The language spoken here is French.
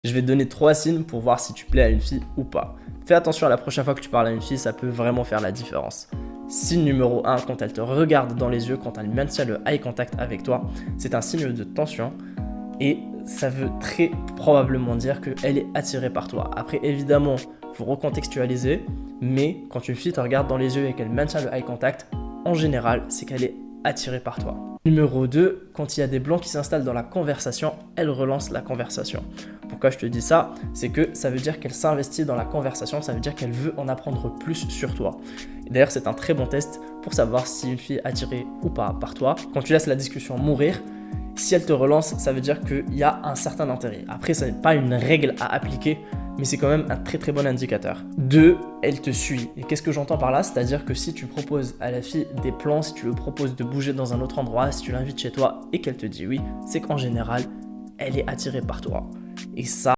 Je vais te donner 3 signes pour voir si tu plais à une fille ou pas. Fais attention à la prochaine fois que tu parles à une fille, ça peut vraiment faire la différence. Signe numéro 1, quand elle te regarde dans les yeux, quand elle maintient le eye contact avec toi, c'est un signe de tension et ça veut très probablement dire qu'elle est attirée par toi. Après, évidemment, il faut recontextualiser, mais quand une fille te regarde dans les yeux et qu'elle maintient le eye contact, en général, c'est qu'elle est attirée par toi. Numéro 2, quand il y a des blancs qui s'installent dans la conversation, elle relance la conversation. Pourquoi je te dis ça? C'est que ça veut dire qu'elle s'investit dans la conversation, ça veut dire qu'elle veut en apprendre plus sur toi. Et d'ailleurs, c'est un très bon test pour savoir si une fille est attirée ou pas par toi. Quand tu laisses la discussion mourir, si elle te relance, ça veut dire qu'il y a un certain intérêt. Après, ce n'est pas une règle à appliquer, mais c'est quand même un très très bon indicateur. 2, elle te suit. Et qu'est-ce que j'entends par là? C'est-à-dire que si tu proposes à la fille des plans, si tu lui proposes de bouger dans un autre endroit, si tu l'invites chez toi et qu'elle te dit oui, c'est qu'en général, elle est attirée par toi. Et ça,